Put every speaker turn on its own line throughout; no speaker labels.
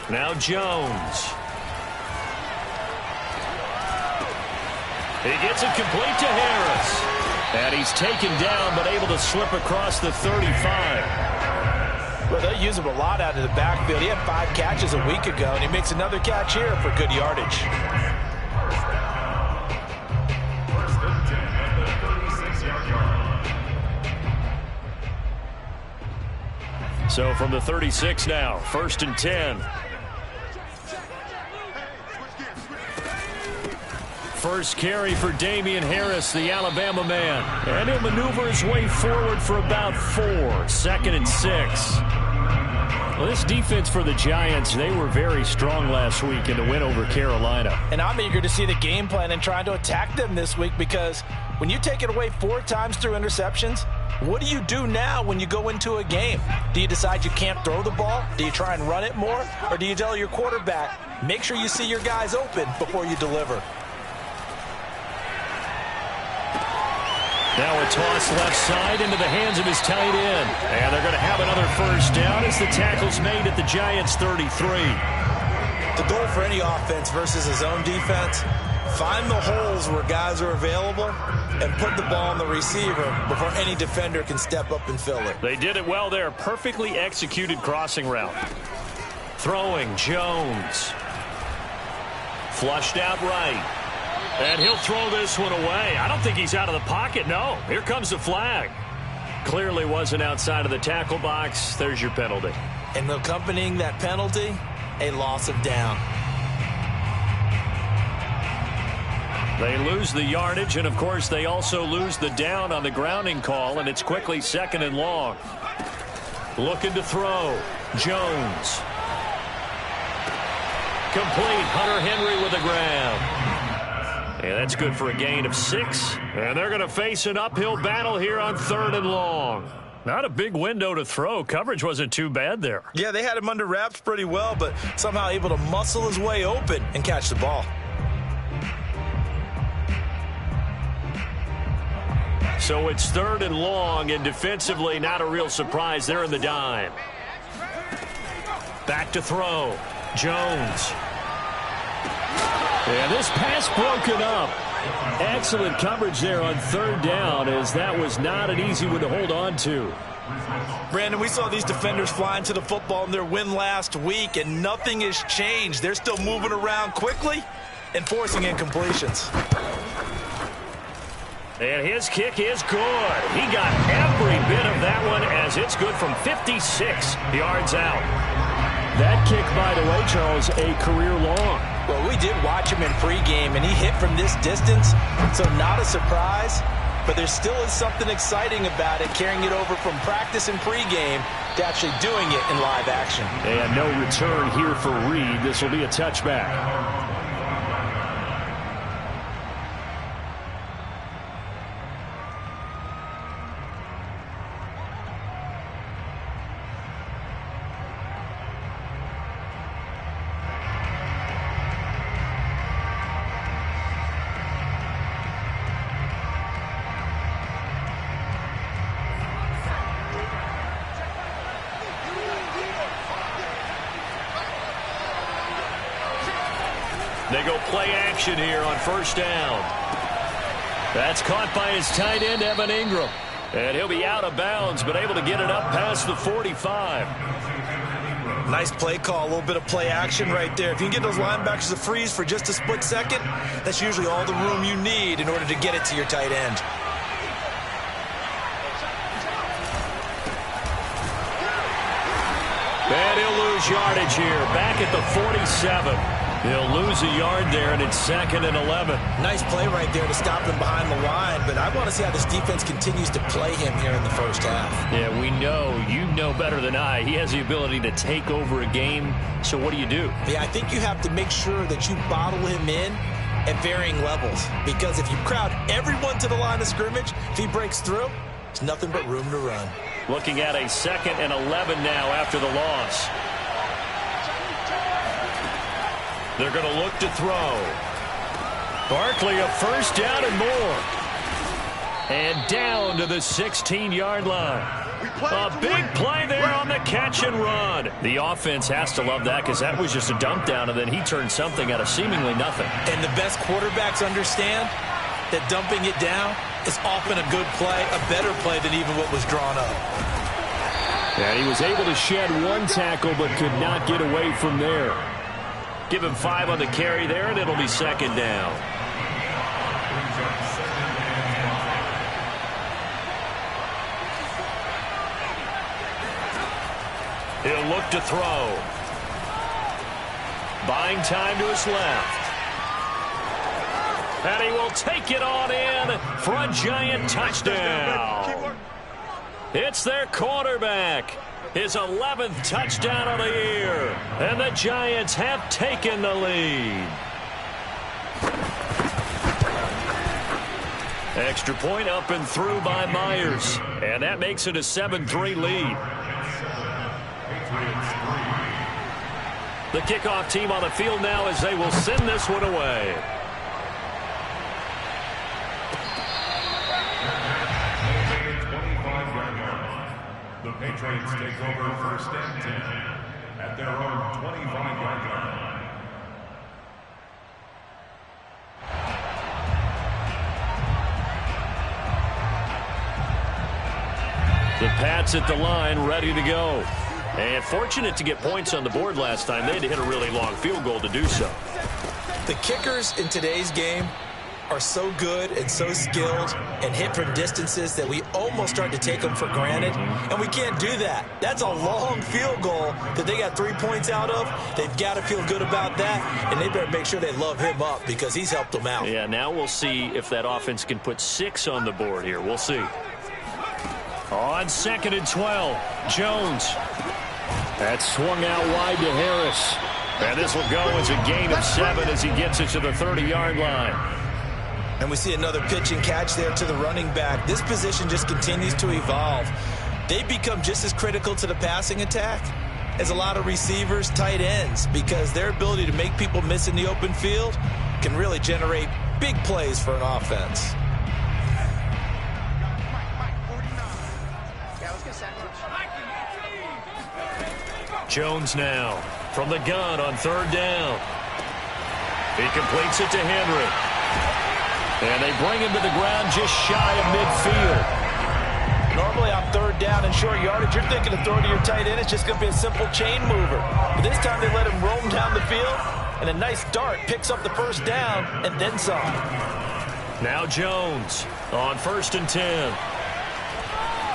Now Jones. He gets it complete to Harris. And he's taken down, but able to slip across the 35.
Well, they'll use him a lot out of the backfield. He had 5 catches a week ago, and he makes another catch here for good yardage.
So from the 36 now, 1st and 10. First carry for Damian Harris, the Alabama man. And he'll maneuver his way forward for about 4. 2nd and 6. Well, this defense for the Giants, they were very strong last week in the win over Carolina.
And I'm eager to see the game plan and trying to attack them this week, because when you take it away 4 times through interceptions, what do you do now when you go into a game? Do you decide you can't throw the ball? Do you try and run it more? Or do you tell your quarterback, make sure you see your guys open before you deliver?
Now a toss left side into the hands of his tight end. And they're going to have another first down as the tackle's made at the Giants' 33.
The goal for any offense versus his own defense, find the holes where guys are available and put the ball on the receiver before any defender can step up and fill it.
They did it well there. Perfectly executed crossing route. Throwing, Jones. Flushed out right. And he'll throw this one away. I don't think he's out of the pocket, no. Here comes the flag. Clearly wasn't outside of the tackle box. There's your penalty.
And accompanying that penalty, a loss of down.
They lose the yardage, and of course they also lose the down on the grounding call, and it's quickly 2nd and long. Looking to throw. Jones. Complete. Hunter Henry with the grab. And that's good for a gain of 6. And they're going to face an uphill battle here on 3rd and long. Not a big window to throw. Coverage wasn't too bad there.
Yeah, they had him under wraps pretty well, but somehow able to muscle his way open and catch the ball.
So it's 3rd and long, and defensively not a real surprise. They're in the dime. Back to throw. Jones. And this pass broken up. Excellent coverage there on 3rd down, as that was not an easy one to hold on to.
Brandon, we saw these defenders flying to the football in their win last week, and nothing has changed. They're still moving around quickly and forcing incompletions.
And his kick is good. He got every bit of that one, as it's good from 56 yards out. That kick, by the way, Charles, a career long.
Well, we did watch him in pregame, and he hit from this distance, so not a surprise. But there still is something exciting about it, carrying it over from practice and pregame to actually doing it in live action.
And no return here for Reed. This will be a touchback. They go play action here on 1st down. That's caught by his tight end, Evan Ingram. And he'll be out of bounds, but able to get it up past the 45.
Nice play call, a little bit of play action right there. If you can get those linebackers to freeze for just a split second, that's usually all the room you need in order to get it to your tight end.
And he'll lose yardage here, back at the 47. He'll lose a yard there, and it's 2nd and 11.
Nice play right there to stop him behind the line, but I want to see how this defense continues to play him here in the 1st half.
Yeah, we know. You know better than I. He has the ability to take over a game, so what do you do?
Yeah, I think you have to make sure that you bottle him in at varying levels, because if you crowd everyone to the line of scrimmage, if he breaks through, it's nothing but room to run.
Looking at a 2nd and 11 now after the loss. They're going to look to throw. Barkley, a 1st down and more. And down to the 16-yard line. A big play there on the catch and run. The offense has to love that because that was just a dump down, and then he turned something out of seemingly nothing.
And the best quarterbacks understand that dumping it down is often a good play, a better play than even what was drawn up.
And he was able to shed one tackle but could not get away from there. Give him 5 on the carry there, and it'll be second down. He'll look to throw. Buying time to his left. And he will take it on in for a Giant touchdown. It's their quarterback. His 11th touchdown of the year. And the Giants have taken the lead. Extra point up and through by Myers. And that makes it a 7-3 lead. The kickoff team on the field now as they will send this one away.
The Patriots take over first and 10 at their own 25-yard line.
The Pats at the line, ready to go. And fortunate to get points on the board last time. They had to hit a really long field goal to do so.
The kickers in today's game are so good and so skilled and hit from distances that we almost start to take them for granted, and we can't do that. That's a long field goal that they got 3 points out of. They've got to feel good about that, and they better make sure they love him up because he's helped them out.
Yeah, now we'll see if that offense can put 6 on the board here. We'll see. On 2nd and 12, Jones. That's swung out wide to Harris. And this will go as a gain of 7 as he gets it to the 30-yard line.
And we see another pitch and catch there to the running back. This position just continues to evolve. They become just as critical to the passing attack as a lot of receivers, tight ends, because their ability to make people miss in the open field can really generate big plays for an offense.
Jones now from the gun on 3rd down. He completes it to Henry. And they bring him to the ground just shy of midfield.
Normally on 3rd down and short yardage, you're thinking to throw to your tight end. It's just going to be a simple chain mover. But this time they let him roam down the field, and a nice dart picks up the 1st down and then some.
Now Jones on 1st and 10.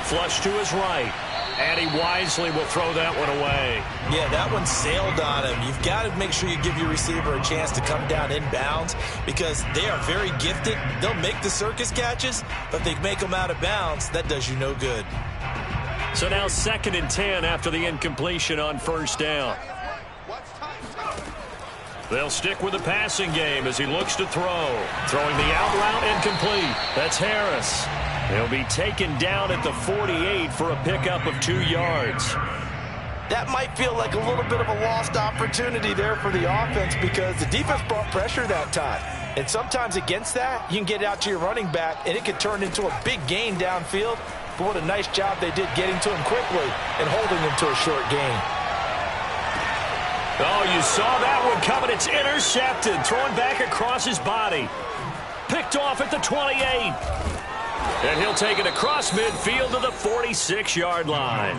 Flush to his right. And he wisely will throw that one away.
Yeah, that one sailed on him. You've got to make sure you give your receiver a chance to come down inbounds because they are very gifted. They'll make the circus catches, but if they make them out of bounds, that does you no good.
So now 2nd and 10 after the incompletion on 1st down. They'll stick with the passing game as he looks to throw. Throwing the out route incomplete. That's Harris. He'll be taken down at the 48 for a pickup of 2 yards.
That might feel like a little bit of a lost opportunity there for the offense because the defense brought pressure that time. And sometimes against that, you can get out to your running back, and it could turn into a big gain downfield. But what a nice job they did getting to him quickly and holding him to a short gain.
Oh, you saw that one coming. It's intercepted. Thrown back across his body. Picked off at the 28. And he'll take it across midfield to the 46-yard line.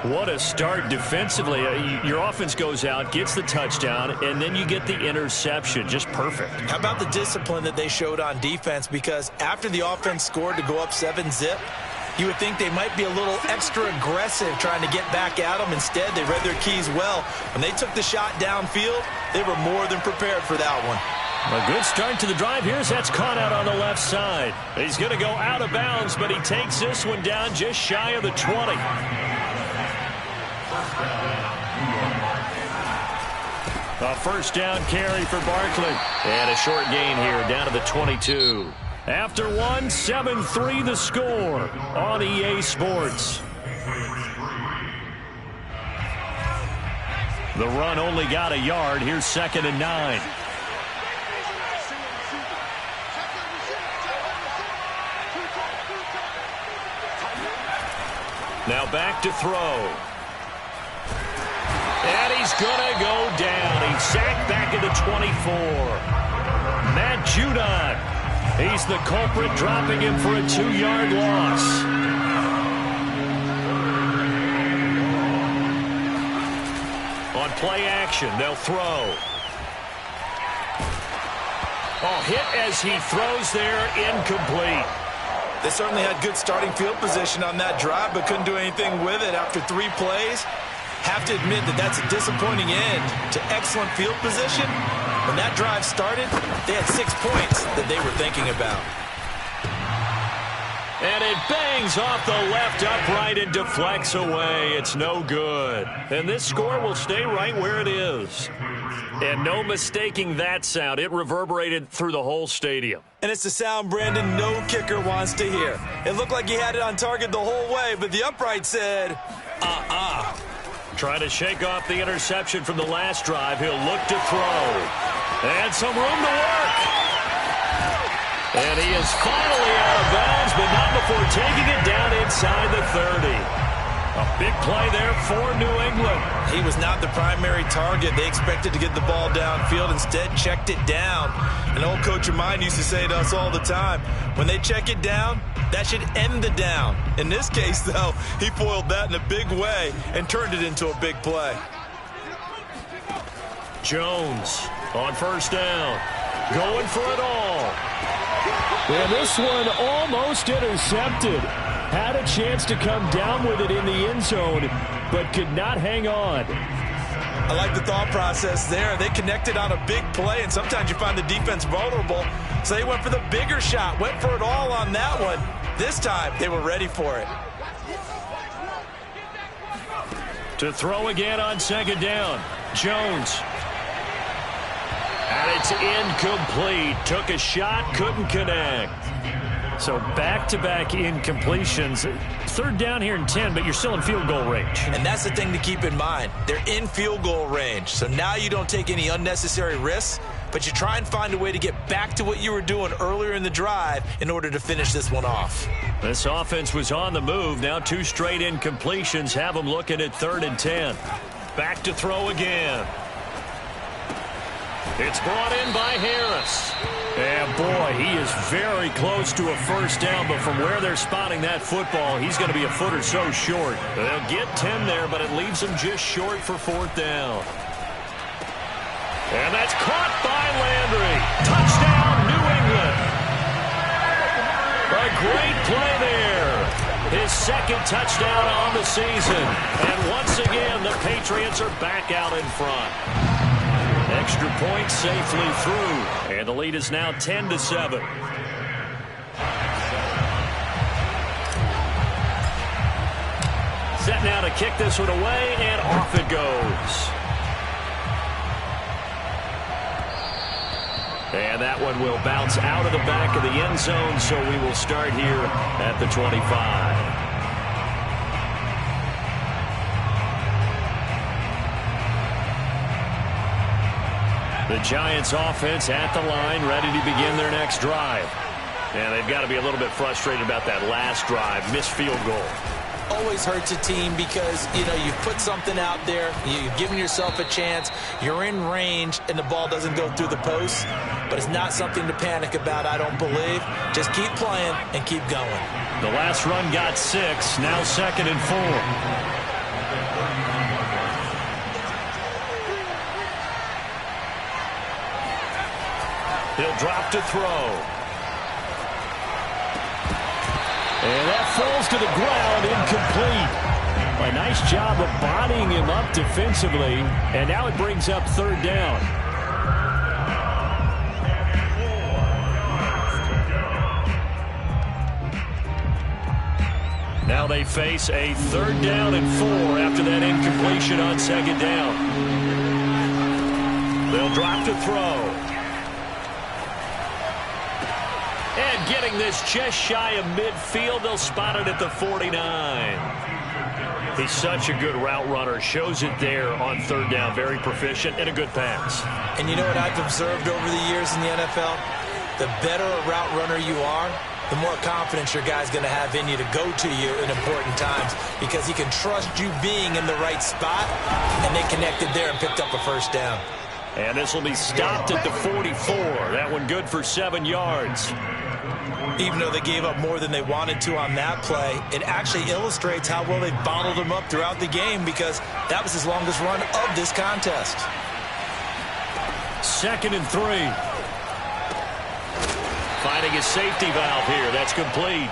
What a start defensively. Your offense goes out, gets the touchdown, and then you get the interception. Just perfect. How
about the discipline that they showed on defense? Because after the offense scored to go up 7-zip, you would think they might be a little extra aggressive trying to get back at them. Instead, they read their keys well. When they took the shot downfield, they were more than prepared for that one.
A good start to the drive. Here's that's caught out on the left side. He's going to go out of bounds, but he takes this one down just shy of the 20. A 1st down carry for Barkley. And a short gain here down to the 22. After 1, 7-3 the score on EA Sports. The run only got a yard. Here's 2nd and 9. Now back to throw. And he's going to go down. He's sacked back at the 24. Matt Judon. He's the culprit, dropping him for a 2-yard loss. On play action, they'll throw. Oh, hit as he throws there, incomplete.
They certainly had good starting field position on that drive, but couldn't do anything with it after 3 plays. Have to admit that that's a disappointing end to excellent field position. When that drive started, they had 6 points that they were thinking about.
And it bangs off the left upright and deflects away. It's no good. And this score will stay right where it is. And no mistaking that sound. It reverberated through the whole stadium.
And it's the sound, Brandon, no kicker wants to hear. It looked like he had it on target the whole way, but the upright said,
Trying to shake off the interception from the last drive. He'll look to throw. And some room to work. And he is finally out of bounds, but not before taking it down inside the 30. A big play there for New England.
He was not the primary target. They expected to get the ball downfield. Instead, checked it down. An old coach of mine used to say to us all the time, when they check it down, that should end the down. In this case, though, he foiled that in a big way and turned it into a big play.
Jones on first down. Going for it all.
And this one almost intercepted. Had a chance to come down with it in the end zone, but could not hang on.
I like the thought process there. They connected on a big play, and sometimes you find the defense vulnerable. So they went for the bigger shot, went for it all on that one. This time, they were ready for it.
To throw again on second down. Jones. And it's incomplete. Took a shot, couldn't connect. So back-to-back incompletions. Third down here and 10, but you're still in field goal range.
And that's the thing to keep in mind. They're in field goal range. So now you don't take any unnecessary risks, but you try and find a way to get back to what you were doing earlier in the drive in order to finish this one off.
This offense was on the move. Now 2 straight incompletions have them looking at 3rd and 10. Back to throw again. It's brought in by Harris. And boy, he is very close to a first down, but from where they're spotting that football, he's going to be a foot or so short. They'll get 10 there, but it leaves them just short for 4th down. And that's caught by Landry. Touchdown, New England. A great play there. His 2nd touchdown on the season. And once again, the Patriots are back out in front. Extra point safely through. And the lead is now 10-7. Set now to kick this one away, and off it goes. And that one will bounce out of the back of the end zone, so we will start here at the 25. The Giants offense at the line, ready to begin their next drive. And they've got to be a little bit frustrated about that last drive, missed field goal.
Always hurts a team because, you put something out there, you've given yourself a chance, you're in range, and the ball doesn't go through the post. But it's not something to panic about, I don't believe. Just keep playing and keep going.
The last run got 6, now 2nd and 4. He'll drop to throw.
And that falls to the ground, incomplete. A nice job of bodying him up defensively. And now it brings up 3rd down.
Now they face a 3rd down and 4 after that incompletion on 2nd down. They'll drop to throw. And getting this just shy of midfield, they'll spot it at the 49. He's such a good route runner. Shows it there on 3rd down. Very proficient and a good pass.
And you know what I've observed over the years in the NFL? The better a route runner you are, the more confidence your guy's going to have in you to go to you in important times, because he can trust you being in the right spot, and they connected there and picked up a first down.
And this will be stopped at the 44. That one good for 7 yards.
Even though they gave up more than they wanted to on that play, it actually illustrates how well they bottled them up throughout the game, because that was his longest run of this contest.
2nd and 3. Finding a safety valve here. That's complete.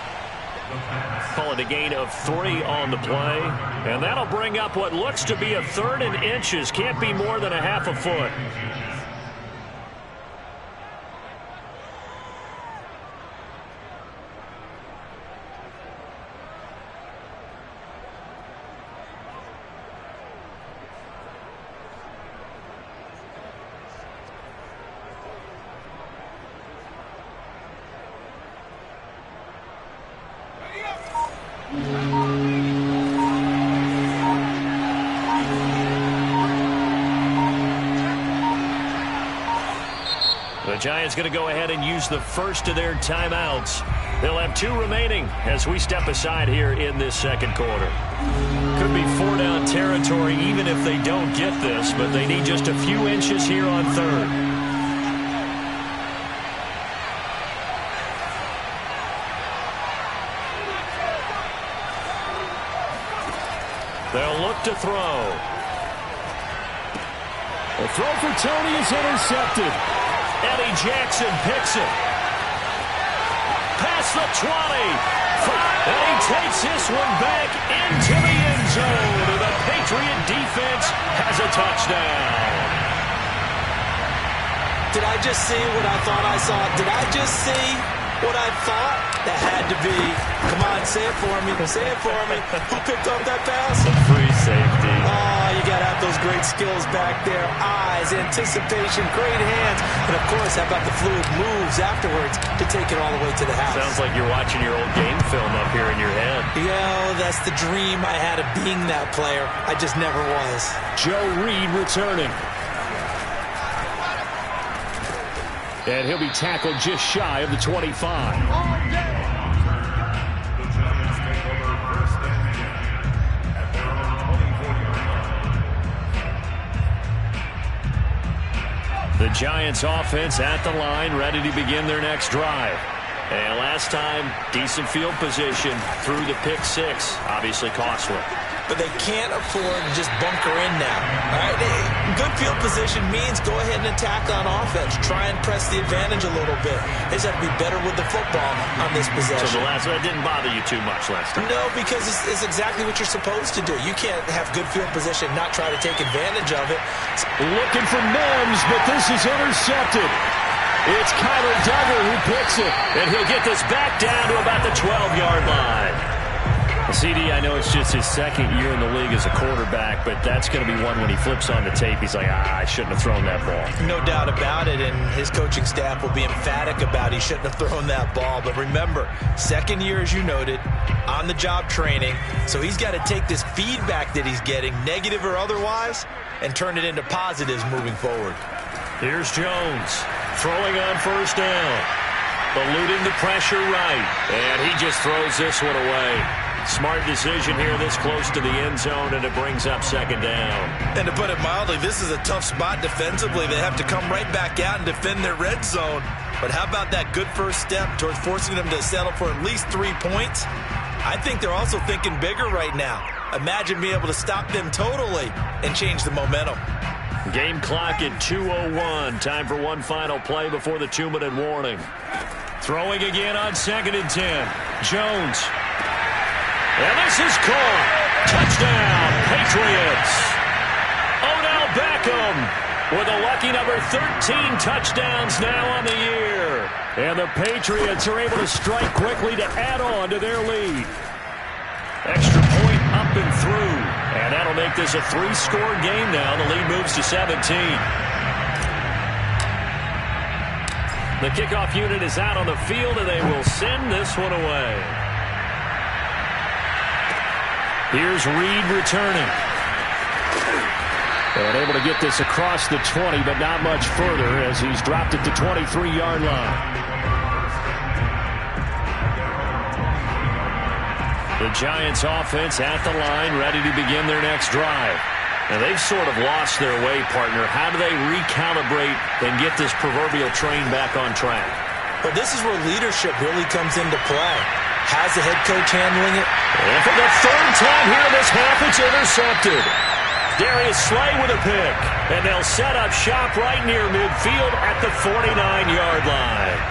Call it a gain of 3 on the play. And that'll bring up what looks to be a 3rd and inches. Can't be more than a half a foot. The Giants going to go ahead and use the first of their timeouts. They'll have 2 remaining as we step aside here in this second quarter. Could be 4-down territory even if they don't get this, but they need just a few inches here on 3rd. They'll look to throw.
The throw for Tony is intercepted.
Eddie Jackson picks it. Past the 20. And he takes this one back into the end zone. And the Patriot defense has a touchdown.
Did I just see what I thought I saw? Did I just see what I thought? That had to be. Come on, say it for me. Say it for me. Who picked up that pass?
A free safety.
Oh, you got to have those great skills back there. Eyes, anticipation, great hands. And, of course, how about the fluid moves afterwards to take it all the way to the house?
Sounds like you're watching your old game film up here in your head.
Yeah, that's the dream I had of being that player. I just never was.
Joe Reed returning. And he'll be tackled just shy of the 25.
The Giants take over 1st and 10 at their own 24-yard line.
The Giants offense at the line, ready to begin their next drive. And last time, decent field position through the pick 6. Obviously costly.
But they can't afford to just bunker in now. All right? Good field position means go ahead and attack on offense. Try and press the advantage a little bit. They just have to be better with the football on this possession.
So that didn't bother you too much last time?
No, because it's exactly what you're supposed to do. You can't have good field position and not try to take advantage of it.
Looking for Mims, but this is intercepted. It's Kyler Duggar who picks it.
And he'll get this back down to about the 12-yard line. CD, I know it's just his 2nd year in the league as a quarterback, but that's going to be one when he flips on the tape, he's like, I shouldn't have thrown that ball.
No doubt about it, and his coaching staff will be emphatic about he shouldn't have thrown that ball. But remember, 2nd year, as you noted, on-the-job training, so he's got to take this feedback that he's getting, negative or otherwise, and turn it into positives moving forward.
Here's Jones, throwing on 1st down, eluding the pressure right, and he just throws this one away. Smart decision here this close to the end zone, and it brings up 2nd down.
And to put it mildly, this is a tough spot defensively. They have to come right back out and defend their red zone. But how about that good first step towards forcing them to settle for at least 3 points? I think they're also thinking bigger right now. Imagine being able to stop them totally and change the momentum.
Game clock at 2:01. Time for one final play before the 2-minute warning. Throwing again on 2nd and 10. Jones. And this is caught. Touchdown, Patriots. Odell Beckham with a lucky number 13 touchdowns now on the year. And the Patriots are able to strike quickly to add on to their lead. Extra point up and through. And that'll make this a 3-score game now. The lead moves to 17. The kickoff unit is out on the field, and they will send this one away. Here's Reed returning. And able to get this across the 20, but not much further as he's dropped it to 23-yard line. The Giants offense at the line, ready to begin their next drive. Now, they've sort of lost their way, partner. How do they recalibrate and get this proverbial train back on track?
But this is where leadership really comes into play. How's the head coach handling it?
And for the third time here in this half, it's intercepted. Darius Slay with a pick. And they'll set up shop right near midfield at the 49-yard line.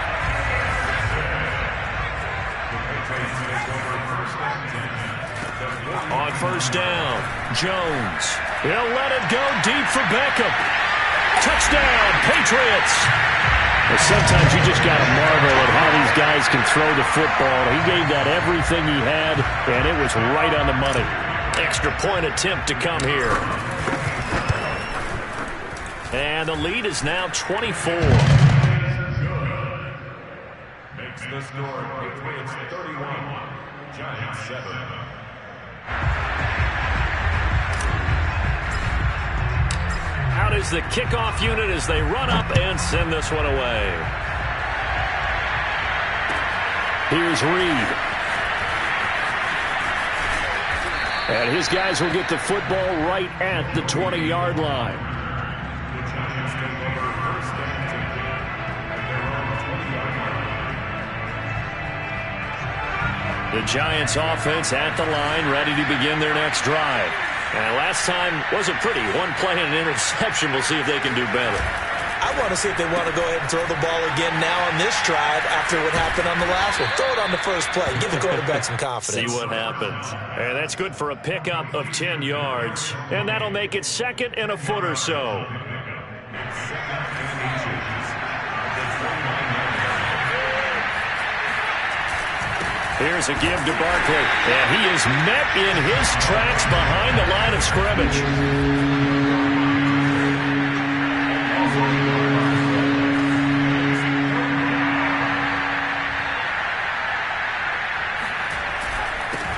On first down, Jones. He'll let it go deep for Beckham. Touchdown, Patriots. Well, sometimes you just got to marvel at how these guys can throw the football. He gave that everything he had, and it was right on the money. Extra point attempt to come here. And the lead is now 24.
Makes the score Patriots 31, Giants 7.
Out is the kickoff unit as they run up and send this one away. Here's Reed. And his guys will get the football right at the 20-yard line.
The Giants take over first and 10 at their own 20-yard line.
The Giants offense at the line, ready to begin their next drive. And last time wasn't pretty. One play and an interception. We'll see if they can do better.
I want to see if they want to go ahead and throw the ball again now on this drive after what happened on the last one. Throw it on the first play. Give the quarterback some confidence.
See what happens. And that's good for a pickup of 10 yards. And that'll make it second and a foot or so. Here's a give to Barkley. And he is met in his tracks behind the line of scrimmage.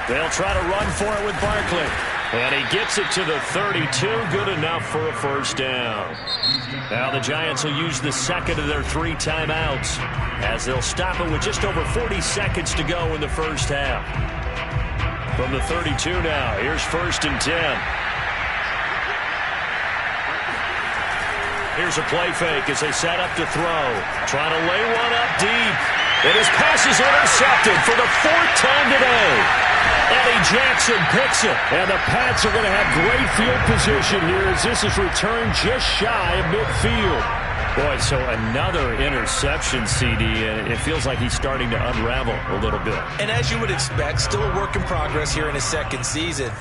They'll try to run for it with Barkley. And he gets it to the 32. Good enough for a first down. Now the Giants will use the second of their 3 timeouts as they'll stop it with just over 40 seconds to go in the first half. From the 32 now, here's first and 10. Here's a play fake as they set up to throw. Trying to lay one up deep. And his pass is intercepted for the 4th time today. Eddie Jackson picks it. And the Pats are going to have great field position here as this is returned just shy of midfield. Boy, so another interception, CD, and it feels like he's starting to unravel a little bit.
And as you would expect, still a work in progress here in his second season.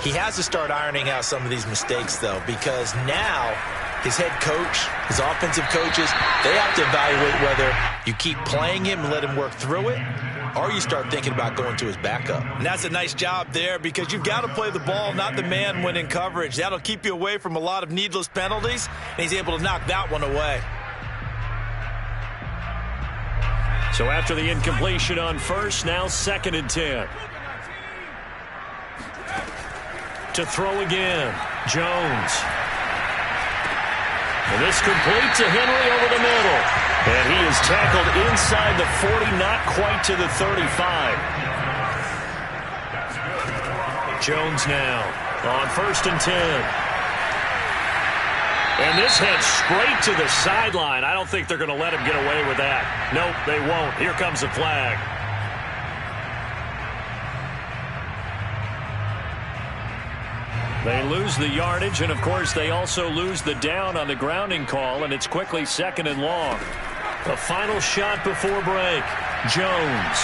He has to start ironing out some of these mistakes, though, because now his head coach, his offensive coaches, they have to evaluate whether you keep playing him and let him work through it, or you start thinking about going to his backup. And that's a nice job there because you've got to play the ball, not the man when in coverage. That'll keep you away from a lot of needless penalties, and he's able to knock that one away.
So after the incompletion on first, now second and 10. To throw again, Jones. And this complete to Henry over the middle. And he is tackled inside the 40, not quite to the 35. Jones now on first and 10. And this heads straight to the sideline. I don't think they're going to let him get away with that. Nope, they won't. Here comes the flag. They lose the yardage, and, of course, they also lose the down on the grounding call, and it's quickly second and long. The final shot before break. Jones.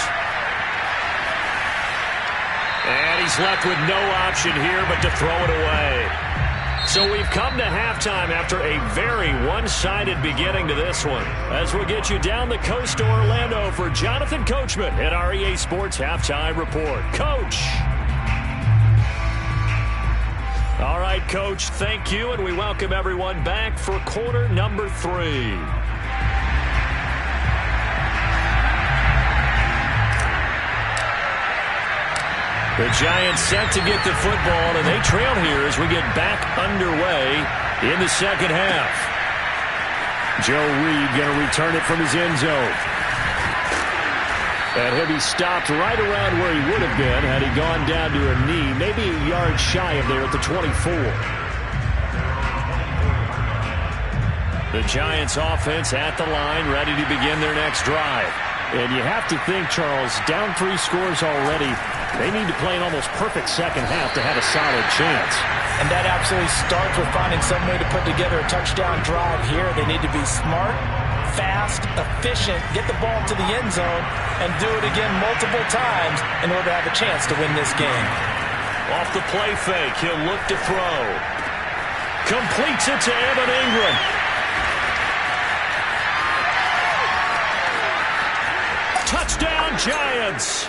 And he's left with no option here but to throw it away. So we've come to halftime after a very one-sided beginning to this one. As we'll get you down the coast to Orlando for Jonathan Coachman at our EA Sports Halftime Report. Coach. All right, Coach, thank you, and we welcome everyone back for quarter number 3. The Giants set to get the football, and they trail here as we get back underway in the second half. Joe Reed going to return it from his end zone. And he'll be stopped right around where he would have been had he gone down to a knee, maybe a yard shy of there at the 24. The Giants offense at the line, ready to begin their next drive. And you have to think, Charles, down 3 scores already, they need to play an almost perfect second half to have a solid chance.
And that absolutely starts with finding some way to put together a touchdown drive here. They need to be smart, fast, efficient, get the ball to the end zone, and do it again multiple times in order to have a chance to win this game.
Off the play fake, he'll look to throw. Completes it to Evan Ingram. Touchdown, Giants!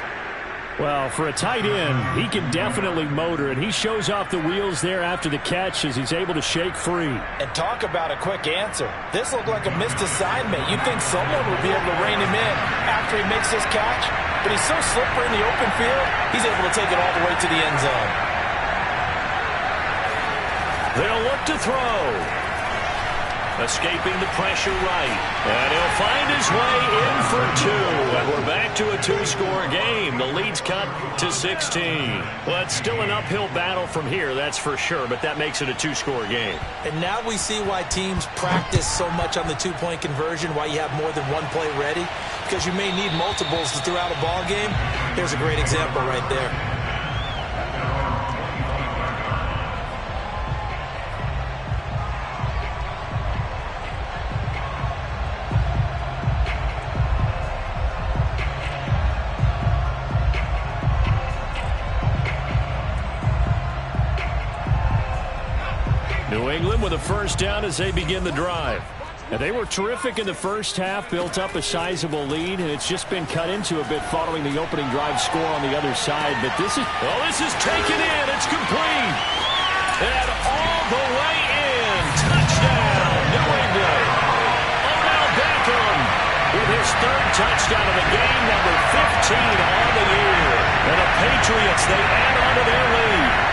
Well, for a tight end, he can definitely motor, and he shows off the wheels there after the catch as he's able to shake free.
And talk about a quick answer. This looked like a missed assignment. You'd think someone would be able to rein him in after he makes this catch, but he's so slippery in the open field, he's able to take it all the way to the end zone.
They'll look to throw. Escaping the pressure right. And he'll find his way in for 2. And we're back to a 2-score game. The lead's cut to 16. Well, it's still an uphill battle from here, that's for sure, but that makes it a 2-score game.
And now we see why teams practice so much on the 2-point conversion, why you have more than one play ready, because you may need multiples throughout a ball game. Here's a great example right there.
New England with a first down as they begin the drive. And they were terrific in the first half, built up a sizable lead, and it's just been cut into a bit following the opening drive score on the other side. But this is taken in. It's complete. And all the way in. Touchdown, New England. Odell Beckham with his 3rd touchdown of the game, number 15 on the year. And the Patriots, they add on to their lead.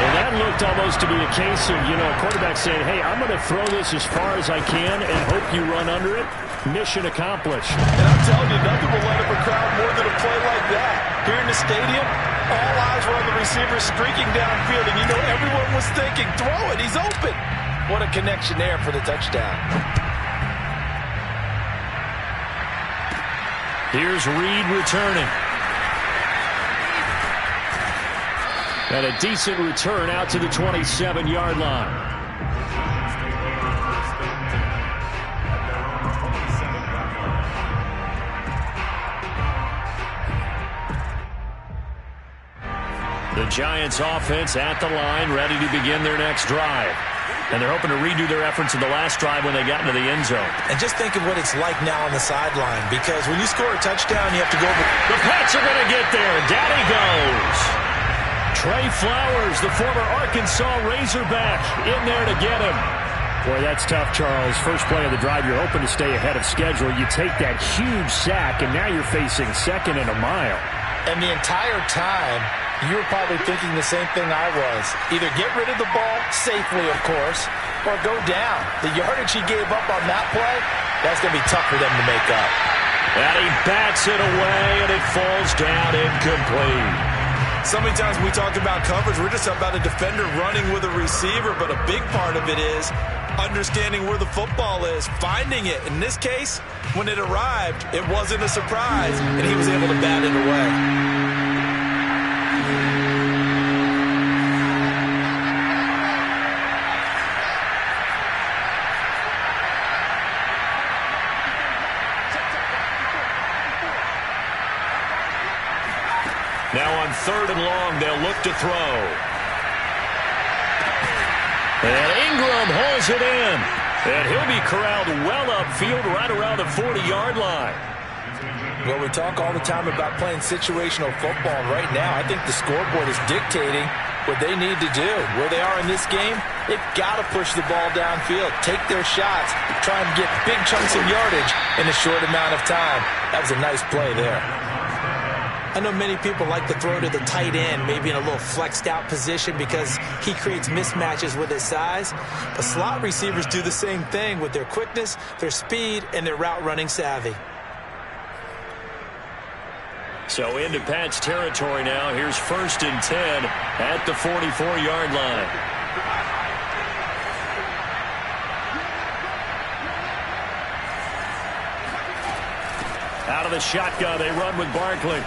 And that looked almost to be a case of, a quarterback saying, hey, I'm going to throw this as far as I can and hope you run under it. Mission accomplished.
And I'm telling you, nothing will light up a crowd more than a play like that. Here in the stadium, all eyes were on the receiver streaking downfield, and everyone was thinking, throw it, he's open. What a connection there for the touchdown.
Here's Reed returning. And a decent return out to the 27-yard line. The Giants offense at the line, ready to begin their next drive. And they're hoping to redo their efforts in the last drive when they got into the end zone.
And just think of what it's like now on the sideline, because when you score a touchdown, you have to go over.
The Pats are going to get there. Down he goes. Trey Flowers, the former Arkansas Razorback, in there to get him. Boy, that's tough, Charles. First play of the drive, you're hoping to stay ahead of schedule. You take that huge sack, and now you're facing 2nd and a mile.
And the entire time, you were probably thinking the same thing I was. Either get rid of the ball, safely, of course, or go down. The yardage he gave up on that play, that's going to be tough for them to make up.
And he bats it away, and it falls down incomplete.
So many times we talked about coverage, we're just about a defender running with a receiver, but a big part of it is understanding where the football is, finding it. In this case, when it arrived, it wasn't a surprise, and he was able to bat it away.
Now on 3rd and long, they'll look to throw. And Ingram hauls it in. And he'll be corralled well upfield right around the 40-yard line.
Well, we talk all the time about playing situational football, and right now I think the scoreboard is dictating what they need to do. Where they are in this game, they've got to push the ball downfield, take their shots, try and get big chunks of yardage in a short amount of time. That was a nice play there. I know many people like to throw to the tight end, maybe in a little flexed out position because he creates mismatches with his size. But slot receivers do the same thing with their quickness, their speed, and their route running savvy.
So into Pat's territory now. Here's 1st and 10 at the 44-yard line. Out of the shotgun, they run with Barkley.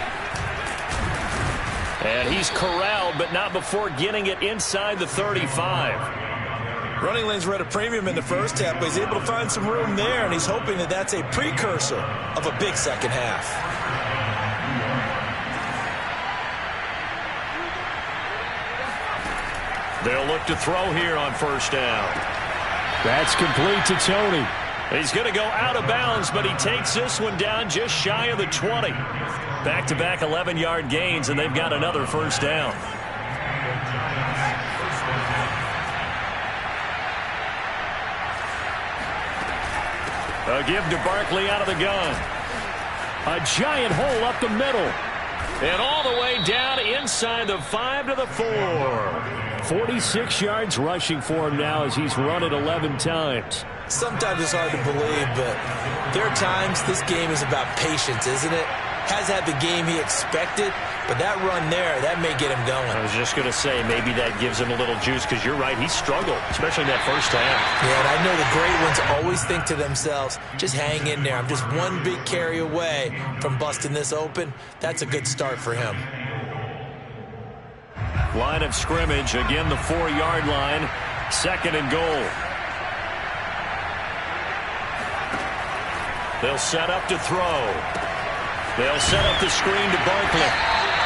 And he's corralled, but not before getting it inside the 35.
Running lanes were at a premium in the first half, but he's able to find some room there, and he's hoping that that's a precursor of a big second half.
They'll look to throw here on 1st down. That's complete to Tony. He's going to go out of bounds, but he takes this one down just shy of the 20. Back-to-back 11-yard gains, and they've got another 1st down. A give to Barkley out of the gun. A giant hole up the middle. And all the way down inside the 5 to the 4. 46 yards rushing for him now as he's run it 11 times.
Sometimes it's hard to believe, but there are times this game is about patience, isn't it? Has had the game he expected, but that run there, that may get him going.
I was just going to say, maybe that gives him a little juice, because you're right, he struggled, especially in that first half.
Yeah, and I know the great ones always think to themselves, just hang in there. I'm just one big carry away from busting this open. That's a good start for him.
Line of scrimmage, again the 4-yard line, 2nd and goal. They'll set up to throw. They'll set up the screen to Barkley.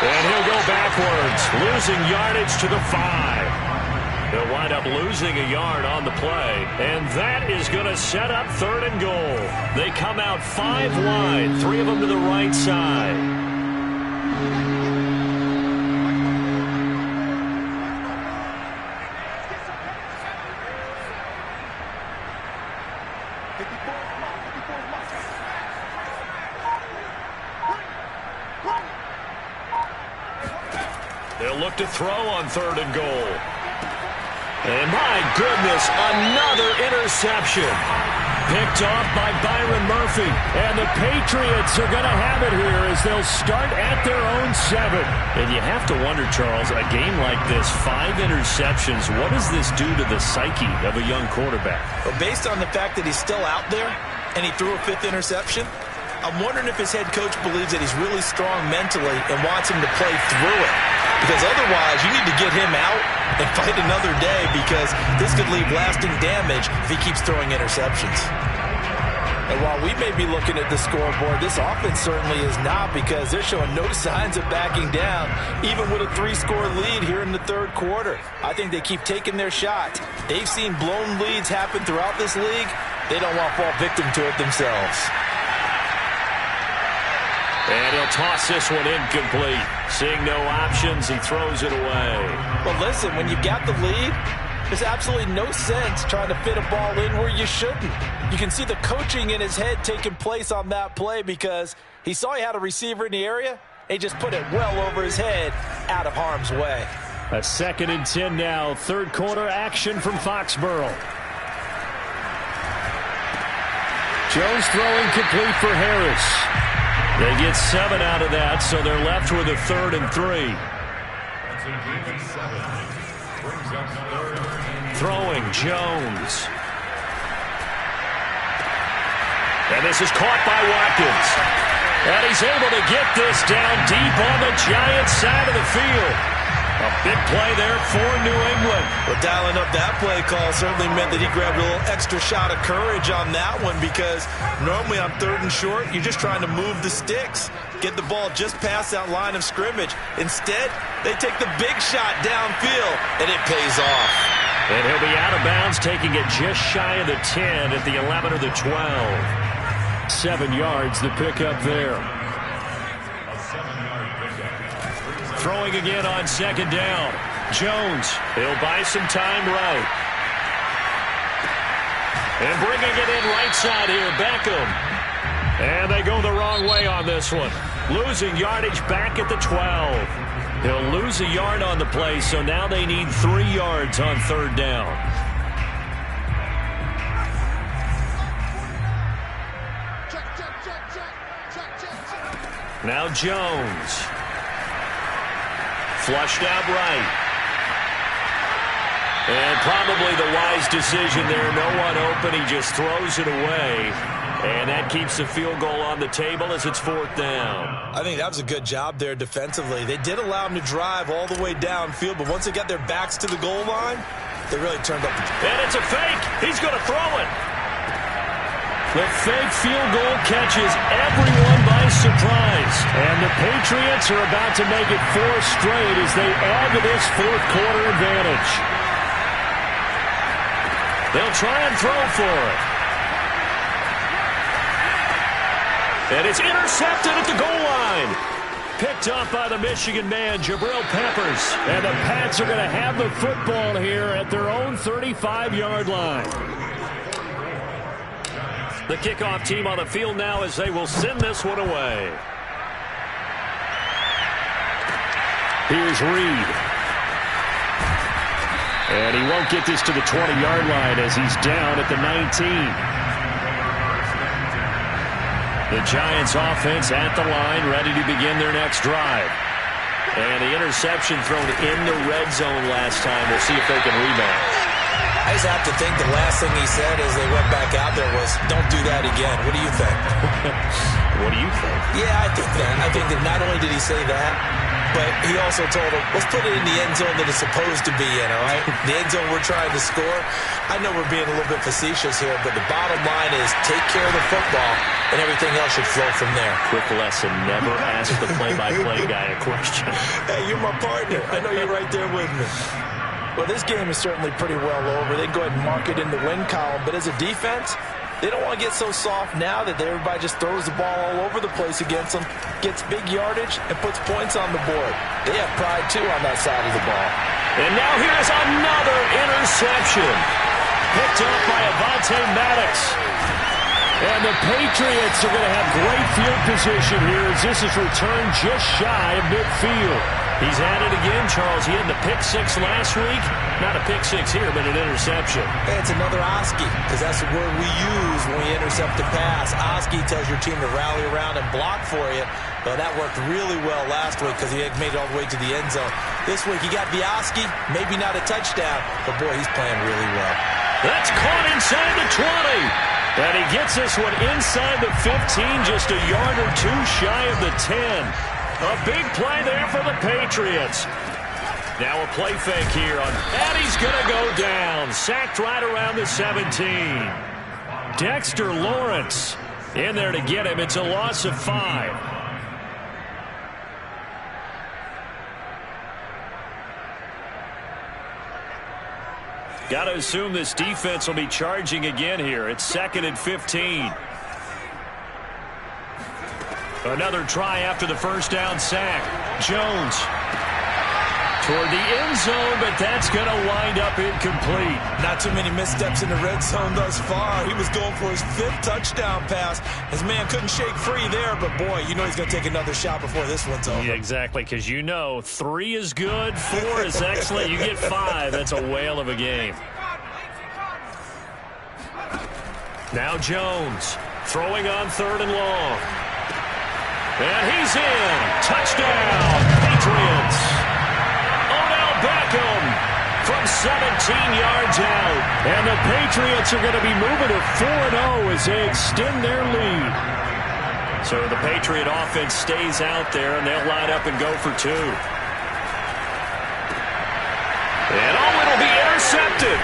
And he'll go backwards, losing yardage to the 5. They'll wind up losing a yard on the play. And that is going to set up 3rd and goal. They come out 5 wide, 3 of them to the right side. They'll look to throw on 3rd and goal. And my goodness, another interception. Picked off by Byron Murphy. And the Patriots are going to have it here as they'll start at their own 7. And you have to wonder, Charles, a game like this, 5 interceptions, what does this do to the psyche of a young quarterback?
Well, based on the fact that he's still out there and he threw a 5th interception, I'm wondering if his head coach believes that he's really strong mentally and wants him to play through it. Because otherwise, you need to get him out and fight another day, because this could leave lasting damage if he keeps throwing interceptions. And while we may be looking at the scoreboard, this offense certainly is not, because they're showing no signs of backing down, even with a 3-score lead here in the 3rd quarter. I think they keep taking their shot. They've seen blown leads happen throughout this league. They don't want to fall victim to it themselves.
And he'll toss this one incomplete. Seeing no options, he throws it away.
Well, listen, when you've got the lead, there's absolutely no sense trying to fit a ball in where you shouldn't. You can see the coaching in his head taking place on that play, because he saw he had a receiver in the area. He just put it well over his head, out of harm's way.
A 2nd and 10 now. 3rd quarter action from Foxborough. Jones throwing complete for Harris. They get 7 out of that, so they're left with a 3rd and 3. Throwing Jones. And this is caught by Watkins. And he's able to get this down deep on the Giants side of the field. A big play there for New England.
Well, dialing up that play call certainly meant that he grabbed a little extra shot of courage on that one, because normally on 3rd and short, you're just trying to move the sticks, get the ball just past that line of scrimmage. Instead, they take the big shot downfield, and it pays off.
And he'll be out of bounds, taking it just shy of the 10 at the 11 or the 12. 7 yards, the pickup there. Throwing again on 2nd down. Jones, he'll buy some time right. And bringing it in right side here, Beckham. And they go the wrong way on this one. Losing yardage back at the 12. He'll lose a yard on the play, so now they need 3 yards on 3rd down. Now Jones. Flushed out right. And probably the wise decision there. No one open. He just throws it away. And that keeps the field goal on the table as it's 4th down.
I think that was a good job there defensively. They did allow him to drive all the way downfield, but once they got their backs to the goal line, they really turned up.
And it's a fake. He's going to throw it. The fake field goal catches everyone by surprise. And the Patriots are about to make it 4 straight as they add to this 4th quarter advantage. They'll try and throw for it. And it's intercepted at the goal line. Picked up by the Michigan man, Jabril Peppers. And the Pats are going to have the football here at their own 35-yard line. The kickoff team on the field now as they will send this one away. Here's Reed. And he won't get this to the 20-yard line as he's down at the 19. The Giants offense at the line, ready to begin their next drive. And the interception thrown in the red zone last time. We'll see if they can rebound.
I just have to think the last thing he said as they went back out there was, don't do that again. What do you think?
What do you think?
Yeah, I think that. I think that not only did he say that, but he also told him, let's put it in the end zone that it's supposed to be in, all right? The end zone we're trying to score. I know we're being a little bit facetious here, but the bottom line is take care of the football, and everything else should flow from there.
Quick lesson, never ask the play-by-play guy a question.
Hey, you're my partner. I know you're right there with me. Well, this game is certainly pretty well over. They can go ahead and mark it in the win column, but as a defense, they don't want to get so soft now that everybody just throws the ball all over the place against them, gets big yardage, and puts points on the board. They have pride, too, on that side of the ball.
And now here's another interception. Picked up by Avonte Maddox. And the Patriots are going to have great field position here as this is returned just shy of midfield. He's had it again, Charles. He had the pick 6 last week. Not a pick 6 here, but an interception.
Hey, it's another Oski, because that's the word we use when we intercept a pass. Oski tells your team to rally around and block for you. Well, that worked really well last week because he had made it all the way to the end zone. This week he got the Oski, maybe not a touchdown, but boy, he's playing really well.
That's caught inside the 20. And he gets this one inside the 15, just a yard or two shy of the 10. A big play there for the Patriots. Now a play fake here, and he's going to go down. Sacked right around the 17. Dexter Lawrence in there to get him. It's a loss of 5. Got to assume this defense will be charging again here. It's 2nd and 15. Another try after the first down sack. Jones toward the end zone, but that's going to wind up incomplete.
Not too many missteps in the red zone thus far. He was going for his 5th touchdown pass. His man couldn't shake free there, but boy, you know he's going to take another shot before this one's over.
Yeah, exactly, because you know 3 is good, 4 is excellent. You get 5, that's a whale of a game. Now Jones throwing on 3rd and long. And he's in. Touchdown, Patriots. Odell Beckham from 17 yards out. And the Patriots are going to be moving to 4-0 as they extend their lead. So the Patriot offense stays out there, and they'll line up and go for 2. And it'll be intercepted.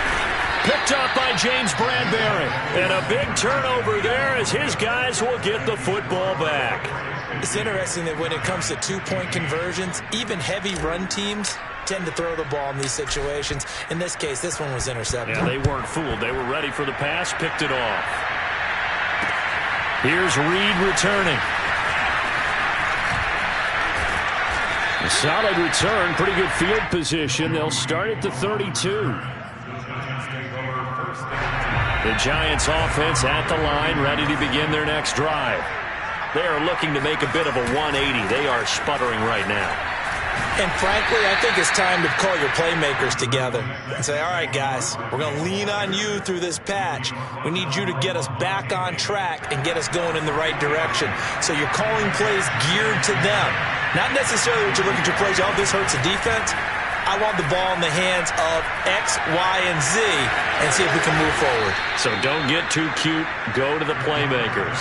Picked up by James Bradbury. And a big turnover there as his guys will get the football back.
It's interesting that when it comes to 2-point conversions, even heavy run teams tend to throw the ball in these situations. In this case, this one was intercepted.
Yeah, they weren't fooled. They were ready for the pass, picked it off. Here's Reed returning. A solid return, pretty good field position. They'll start at the 32. The Giants offense at the line, ready to begin their next drive. They are looking to make a bit of a 180. They are sputtering right now.
And frankly, I think it's time to call your playmakers together and say, all right, guys, we're going to lean on you through this patch. We need you to get us back on track and get us going in the right direction. So you're calling plays geared to them. Not necessarily what you look at your plays, oh, this hurts the defense. I want the ball in the hands of X, Y, and Z and see if we can move forward.
So don't get too cute. Go to the playmakers.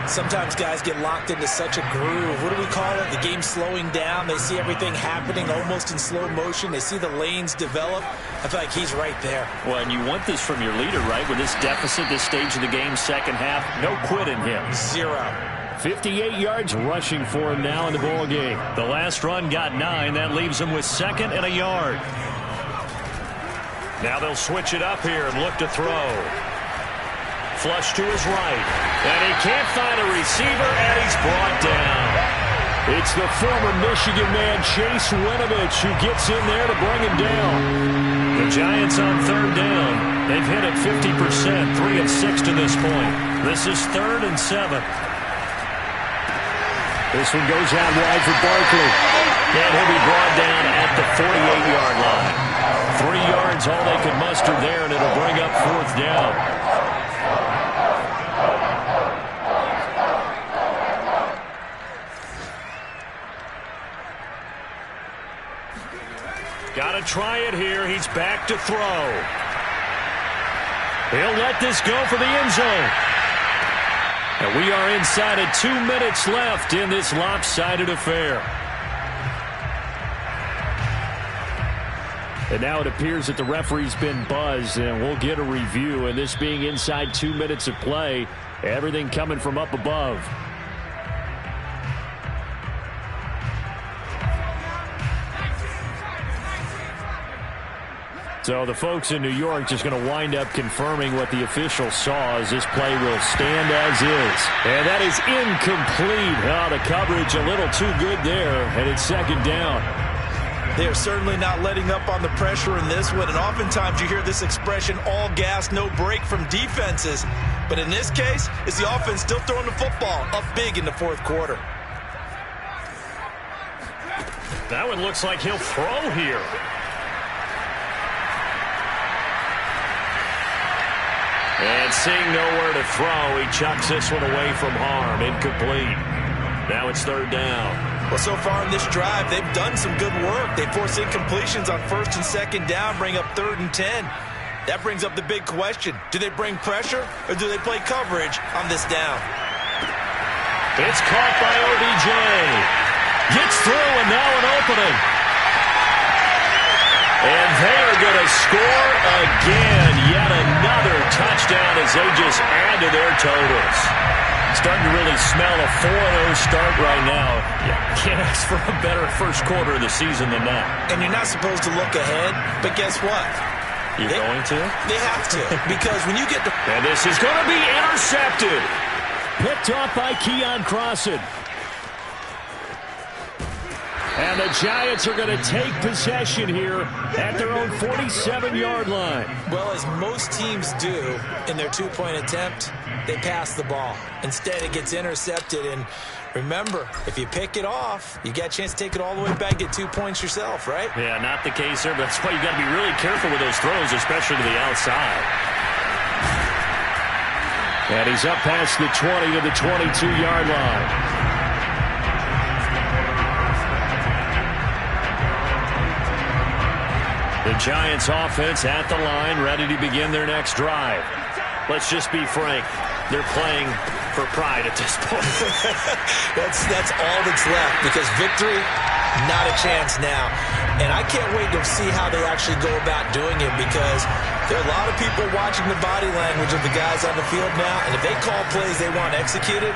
Sometimes guys get locked into such a groove. What do we call it? The game's slowing down. They see everything happening almost in slow motion. They see the lanes develop. I feel like he's right there.
Well, and you want this from your leader, right? With this deficit, this stage of the game, second half, no quit in him.
0.
58 yards rushing for him now in the ball game. The last run got 9. That leaves him with 2nd and a yard. Now they'll switch it up here and look to throw. Flush to his right. And he can't find a receiver, and he's brought down. It's the former Michigan man, Chase Winovich, who gets in there to bring him down. The Giants on 3rd down. They've hit it 50%, 3 of 6 to this point. This is 3rd and 7. This one goes out wide for Barkley. And he'll be brought down at the 48-yard line. 3 yards, all they could muster there, and it'll bring up 4th down. Got to try it here. He's back to throw. He'll let this go for the end zone. And we are inside of 2 minutes left in this lopsided affair. And now it appears that the referee's been buzzed, and we'll get a review. And this being inside 2 minutes of play, everything coming from up above. So the folks in New York just going to wind up confirming what the official saw, as this play will stand as is. And that is incomplete. Oh, the coverage a little too good there, and it's 2nd down.
They are certainly not letting up on the pressure in this one, and oftentimes you hear this expression, all gas, no break from defenses. But in this case, it's the offense still throwing the football up big in the 4th quarter.
That one looks like he'll throw here. And seeing nowhere to throw, he chucks this one away from harm. Incomplete. Now it's 3rd down.
Well, so far in this drive, they've done some good work. They force incompletions on 1st and 2nd down, bring up 3rd and 10. That brings up the big question. Do they bring pressure, or do they play coverage on this down?
It's caught by OBJ. Gets through, and now an opening. And they are going to score again. Yet another touchdown as they just add to their totals. Starting to really smell a 4-0 start right now. Yeah, can't ask for a better first quarter of the season than that.
And you're not supposed to look ahead, but guess what?
You're going to?
They have to, because when you get to...
And this is going to be intercepted. Picked off by Keon Crossan. And the Giants are going to take possession here at their own 47-yard line.
Well, as most teams do in their two-point attempt, they pass the ball. Instead, it gets intercepted. And remember, if you pick it off, you got a chance to take it all the way back, get 2 points yourself, right?
Yeah, not the case here, but that's why you got to be really careful with those throws, especially to the outside. And he's up past the 20 to the 22-yard line. The Giants offense at the line, ready to begin their next drive. Let's just be frank. They're playing for pride at this point.
That's all that's left, because victory, not a chance now. And I can't wait to see how they actually go about doing it, because there are a lot of people watching the body language of the guys on the field now, and if they call plays they want executed,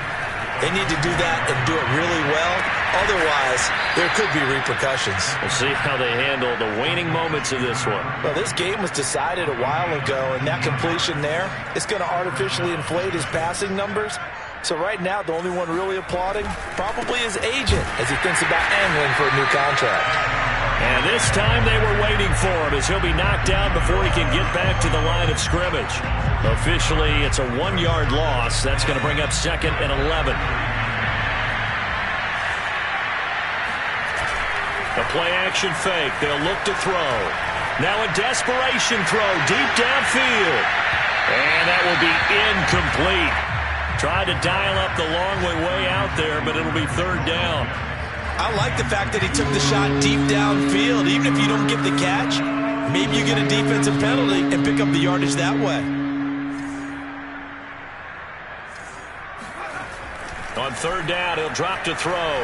they need to do that and do it really well. Otherwise, there could be repercussions.
We'll see how they handle the waning moments of this one.
Well, this game was decided a while ago, and that completion there, it's going to artificially inflate his passing numbers. So right now, the only one really applauding probably his agent as he thinks about angling for a new contract.
And this time they were waiting for him, as he'll be knocked down before he can get back to the line of scrimmage. Officially, it's a 1-yard loss. That's going to bring up 2nd and 11. A play-action fake. They'll look to throw. Now a desperation throw deep downfield. And that will be incomplete. Tried to dial up the long way out there, but it'll be third down.
I like the fact that he took the shot deep downfield. Even if you don't get the catch, maybe you get a defensive penalty and pick up the yardage that way.
On third down, he'll drop to throw.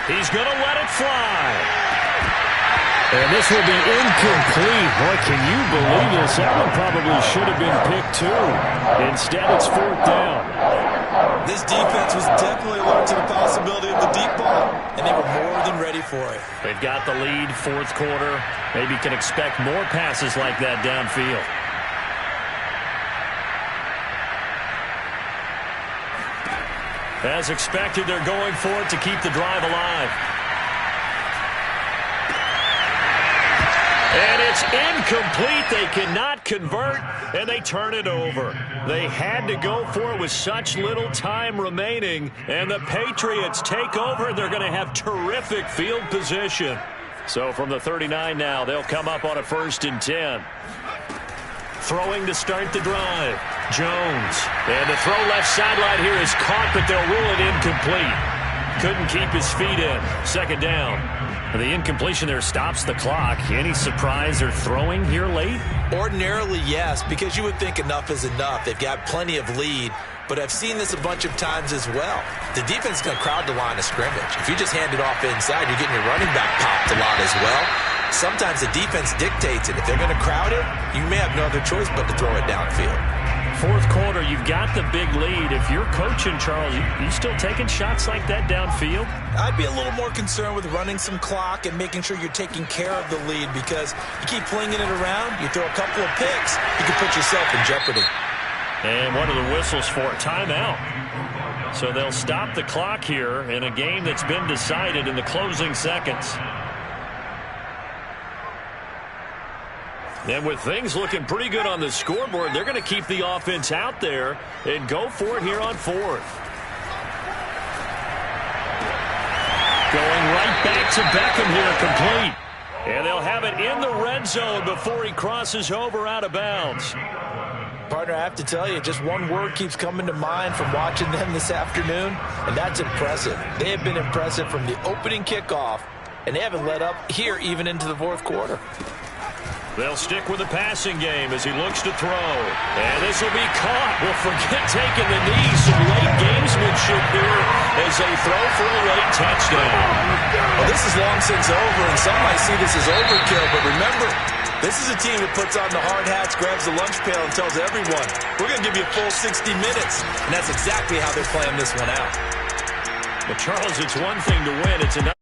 He's going to let it fly. And this will be incomplete. Boy, can you believe this? That one probably should have been picked too. Instead, it's fourth down.
This defense was definitely alert to the possibility of the deep ball, and they were more than ready for it.
They've got the lead, fourth quarter. Maybe can expect more passes like that downfield. As expected, they're going for it to keep the drive alive. And it's incomplete. They cannot convert, and they turn it over. They had to go for it with such little time remaining, and the Patriots take over. They're going to have terrific field position. So from the 39 now, they'll come up on a 1st and 10. Throwing to start the drive. Jones. And the throw left sideline here is caught, but they'll rule it incomplete. Couldn't keep his feet in. Second down. And the incompletion there stops the clock. Any surprise they're throwing here late?
Ordinarily, yes, because you would think enough is enough. They've got plenty of lead, but I've seen this a bunch of times as well. The defense is going to crowd the line of scrimmage. If you just hand it off inside, you're getting your running back popped a lot as well. Sometimes the defense dictates it. If they're going to crowd it, you may have no other choice but to throw it downfield.
Fourth quarter, you've got the big lead. If you're coaching, Charles, you still taking shots like that downfield?
I'd be a little more concerned with running some clock and making sure you're taking care of the lead, because you keep flinging it around, you throw a couple of picks, you can put yourself in jeopardy.
And what are the whistles for? Timeout. So they'll stop the clock here in a game that's been decided in the closing seconds. And with things looking pretty good on the scoreboard, they're going to keep the offense out there and go for it here on fourth. Going right back to Beckham here, complete. And they'll have it in the red zone before he crosses over out of bounds.
Partner, I have to tell you, just one word keeps coming to mind from watching them this afternoon, and that's impressive. They have been impressive from the opening kickoff, and they haven't let up here even into the fourth quarter.
They'll stick with the passing game as he looks to throw. And this will be caught. Well, forget taking the knee. Some late gamesmanship here as they throw for a late touchdown.
Well, this is long since over, and some might see this as overkill. But remember, this is a team that puts on the hard hats, grabs the lunch pail, and tells everyone, we're going to give you a full 60 minutes. And that's exactly how they're playing this one out.
But, Charles, it's one thing to win. It's another.